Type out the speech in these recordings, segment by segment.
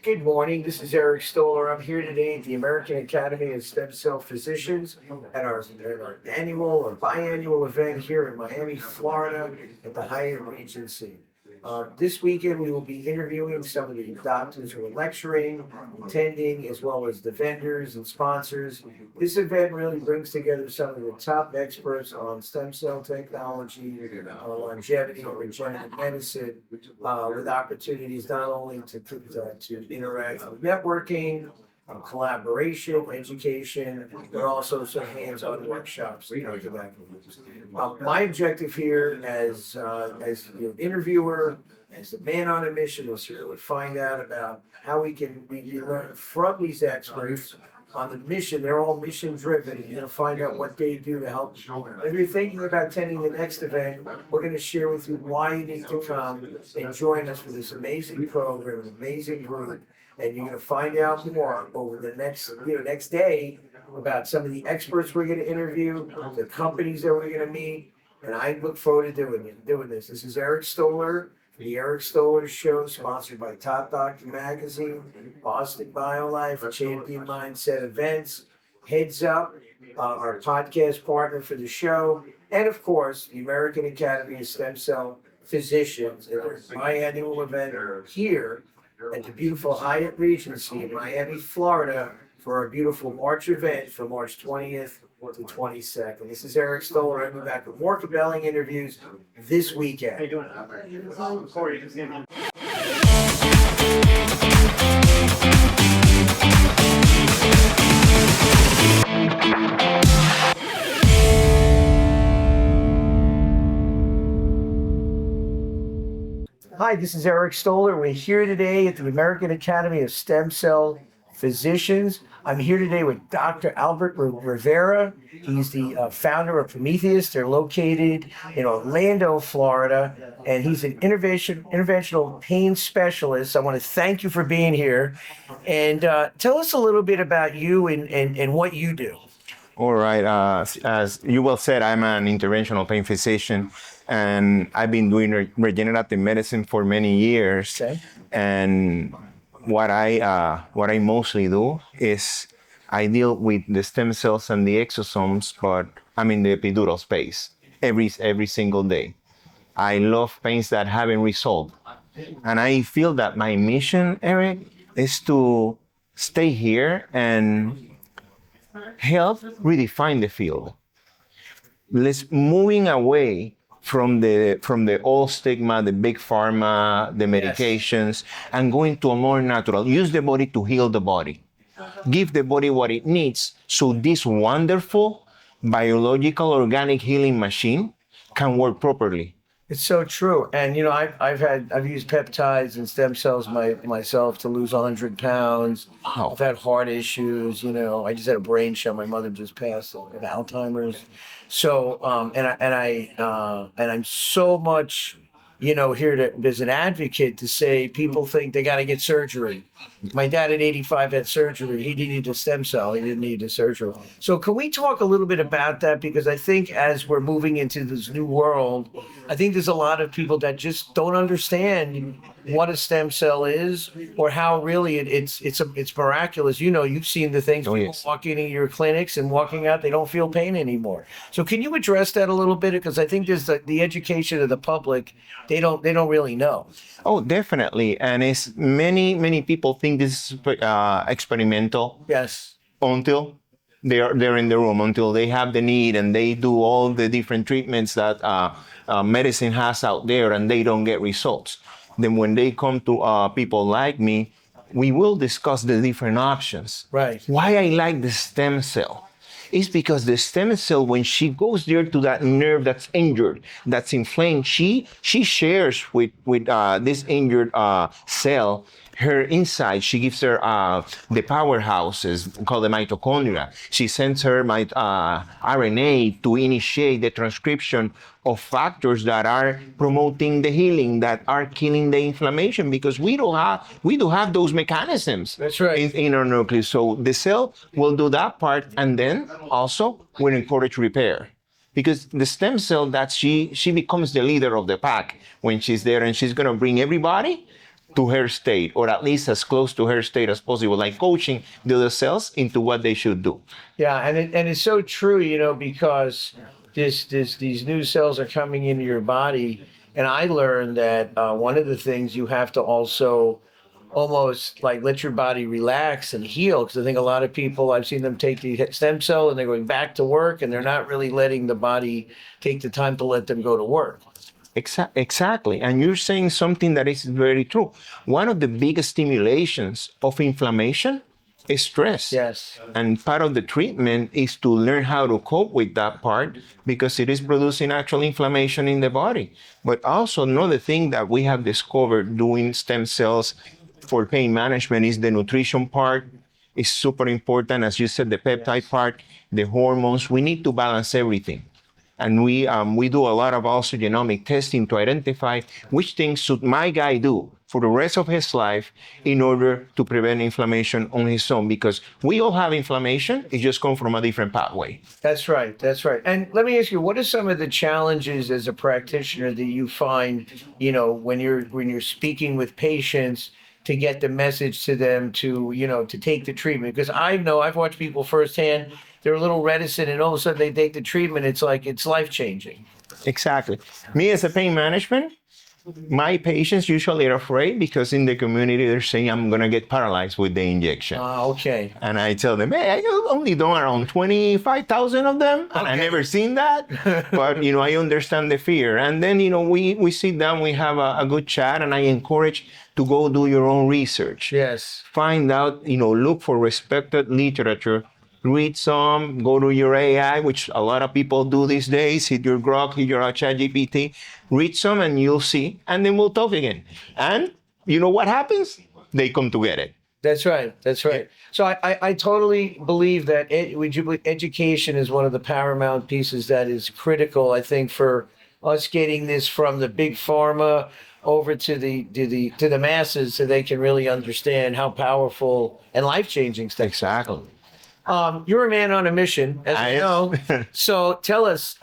Good morning. This is Eric Stoller. I'm here today at the American Academy of Stem Cell Physicians at our annual or biannual event here in Miami, Florida, at the Hyatt Regency. This weekend, we will be interviewing some of the doctors who are lecturing, attending, as well as the vendors and sponsors. This event really brings together some of the top experts on stem cell technology, longevity, regenerative medicine, with opportunities not only to interact with networking, collaboration, education, but also some hands-on workshops. My objective here as interviewer, as the man on a mission, is to find out about how we learn from these experts on the mission. They're all mission driven. Find out what they do to help. If you're thinking about attending the next event, we're going to share with you why you need to come and join us for this amazing program, an amazing group. And you're going to find out more over the next day about some of the experts we're going to interview, the companies that we're going to meet, and I look forward to doing this. This is Eric Stoller, the Eric Stoller Show, sponsored by Top Doctor Magazine, Boston BioLife, Champion Mindset Events, Heads Up, our podcast partner for the show, and of course, the American Academy of Stem Cell Physicians, and their biannual event here at the beautiful Hyatt Regency in Miami, Florida, for our beautiful March event from March 20th to 22nd. This is Eric Stoller. I'll be back with more compelling interviews this weekend. How you doing? Corey, just give me. Hi, this is Eric Stoller. We're here today at the American Academy of Stem Cell Physicians. I'm here today with Dr. Alberto Rivera. He's the founder of Prometheus. They're located in Orlando, Florida, and he's an interventional pain specialist. I want to thank you for being here. And tell us a little bit about you and what you do. All right. As you well said, I'm an interventional pain physician, and I've been doing regenerative medicine for many years. Okay. And what I mostly do is I deal with the stem cells and the exosomes, but I'm in the epidural space every single day. I love pains that haven't resolved. And I feel that my mission, Eric, is to stay here and help redefine the field. Let's moving away from the old stigma, the big pharma, the medications, and going to a more natural. Use the body to heal the body. Give the body what it needs so this wonderful biological organic healing machine can work properly. It's so true. And I've used peptides and stem cells myself to lose 100 pounds. Wow. I've had heart issues, I just had a brain show. My mother just passed of Alzheimer's. So and I'm so much here as an advocate to say people think they got to get surgery. My dad at 85 had surgery. He didn't need a stem cell. He didn't need a surgery. So can we talk a little bit about that? Because I think as we're moving into this new world, I think there's a lot of people that just don't understand what a stem cell is or how really it's miraculous. You've seen the things people walk into your clinics and walking out, they don't feel pain anymore. So can you address that a little bit? Because I think there's the education of the public. They don't really know. Oh, definitely. And it's many people think this is experimental. Yes. Until they're in the room, until they have the need and they do all the different treatments that medicine has out there and they don't get results. Then when they come to people like me, we will discuss the different options. Right. Why I like the stem cell is because the stem cell, when she goes there to that nerve that's injured, that's inflamed, she shares with this injured cell her inside. She gives her the powerhouses called the mitochondria. She sends her RNA to initiate the transcription of factors that are promoting the healing, that are killing the inflammation, because we do have those mechanisms. That's right. in our nucleus. So the cell will do that part, and then also will encourage repair. Because the stem cell, that she becomes the leader of the pack when she's there, and she's gonna bring everybody to her state, or at least as close to her state as possible, like coaching the other cells into what they should do. Yeah, and it's so true, because these new cells are coming into your body, and I learned that one of the things you have to also almost like let your body relax and heal, because I think a lot of people, I've seen them take the stem cell and they're going back to work, and they're not really letting the body take the time to let them go to work. Exactly. And you're saying something that is very true. One of the biggest stimulations of inflammation is stress. Yes. And part of the treatment is to learn how to cope with that part, because it is producing actual inflammation in the body. But also another thing that we have discovered doing stem cells for pain management is the nutrition part is super important. As you said, the peptide part, the hormones, we need to balance everything. And we do a lot of also genomic testing to identify which things should my guy do for the rest of his life in order to prevent inflammation on his own, because we all have inflammation, it just comes from a different pathway. That's right. That's right. And let me ask you, what are some of the challenges as a practitioner that you find, when you're speaking with patients to get the message to them to take the treatment? Because I know I've watched people firsthand, they're a little reticent, and all of a sudden they take the treatment. It's like it's life-changing. Exactly. Me as a pain management, my patients usually are afraid because in the community they're saying I'm going to get paralyzed with the injection. Okay. And I tell them, hey, I only done around 25,000 of them, and I never seen that. But, I understand the fear. And then, we sit down, we have a good chat, and I encourage to go do your own research. Yes. Find out, look for respected literature. Read some, go to your AI, which a lot of people do these days. Hit your Grok, hit your ChatGPT. Read some and you'll see. And then we'll talk again. And you know what happens? They come to get it. That's right. That's right. So I totally believe that education is one of the paramount pieces that is critical, I think, for us getting this from the big pharma over to the masses, so they can really understand how powerful and life-changing stuff. Exactly. You're a man on a mission, as I you know. So tell us,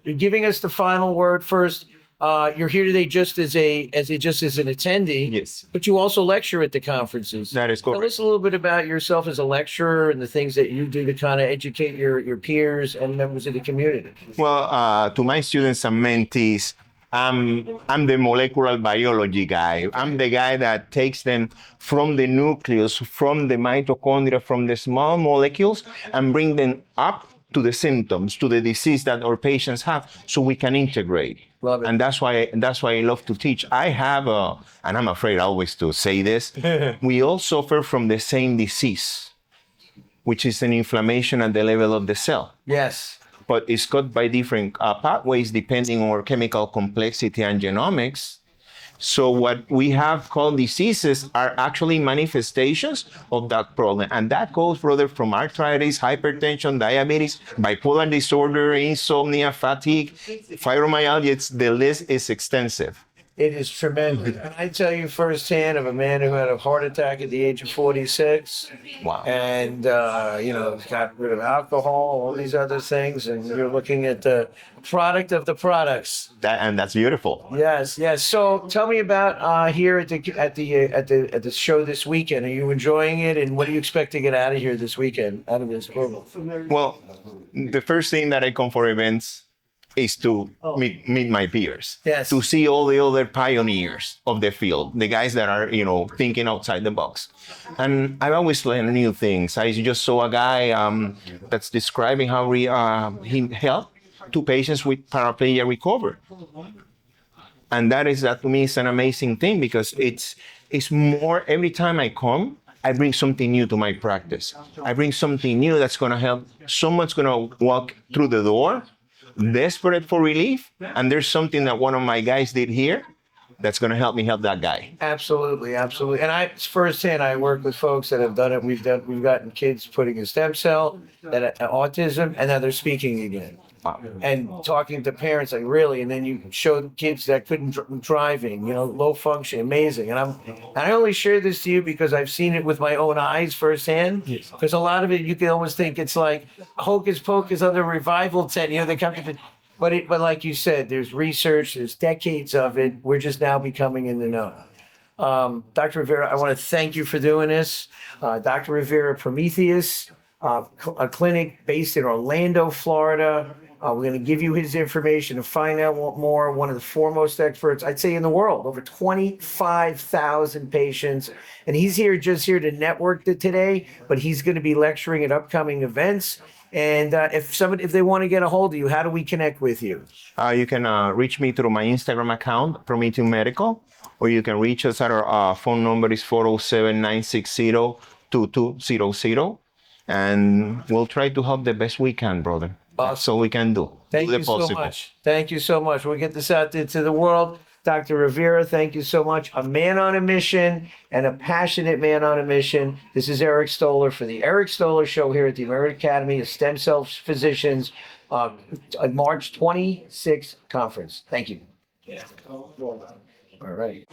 you're giving us the final word first. You're here today just as an attendee. Yes. But you also lecture at the conferences. That is correct. Tell us a little bit about yourself as a lecturer and the things that you do to kind of educate your peers and members of the community. Well, to my students and mentees, I'm the molecular biology guy. I'm the guy that takes them from the nucleus, from the mitochondria, from the small molecules, and bring them up to the symptoms, to the disease that our patients have, so we can integrate. Love it. And that's why I love to teach. I have and I'm afraid always to say this, we all suffer from the same disease, which is an inflammation at the level of the cell. Yes. But it's caused by different pathways depending on our chemical complexity and genomics. So what we have called diseases are actually manifestations of that problem. And that goes further from arthritis, hypertension, diabetes, bipolar disorder, insomnia, fatigue, fibromyalgia. The list is extensive. It is tremendous. And I tell you firsthand of a man who had a heart attack at the age of 46. Wow. And, got rid of alcohol, all these other things. And you're looking at the product of the products. That's beautiful. Yes, yes. So tell me about here at the show this weekend. Are you enjoying it? And what do you expect to get out of here this weekend, out of this program? Well, the first thing that I come for events is to meet my peers. Yes. To see all the other pioneers of the field, the guys that are, thinking outside the box. And I've always learned new things. I just saw a guy that's describing how he helped two patients with paraplegia recover. And that to me is an amazing thing, because it's more, every time I come, I bring something new to my practice. I bring something new that's going to help. Someone's going to walk through the door desperate for relief, and there's something that one of my guys did here that's going to help me help that guy. Absolutely, absolutely. And firsthand, I work with folks that have done it. We've gotten kids putting a stem cell, that autism, and now they're speaking again. Wow. And talking to parents, like, really, and then you show kids that couldn't driving, low function, amazing. And I only share this to you because I've seen it with my own eyes firsthand. Yes. Because a lot of it, you can almost think it's like hocus pocus on the revival tent, they come to, but like you said, there's research, there's decades of it. We're just now becoming in the know. Dr. Rivera, I want to thank you for doing this. Dr. Rivera Prometheus, a clinic based in Orlando, Florida. We're going to give you his information to find out more. One of the foremost experts, I'd say, in the world, over 25,000 patients. And he's just here to network today, but he's going to be lecturing at upcoming events. And if they want to get a hold of you, how do we connect with you? You can reach me through my Instagram account, Prometheus Medical, or you can reach us at our phone number is 407-960-2200. And we'll try to help the best we can, brother. That's all we can do. Thank you so much. Thank you so much. We'll get this out there to the world. Dr. Rivera, thank you so much. A man on a mission and a passionate man on a mission. This is Eric Stoller for the Eric Stoller Show here at the American Academy of Stem Cell Physicians, March 26th conference. Thank you. All right.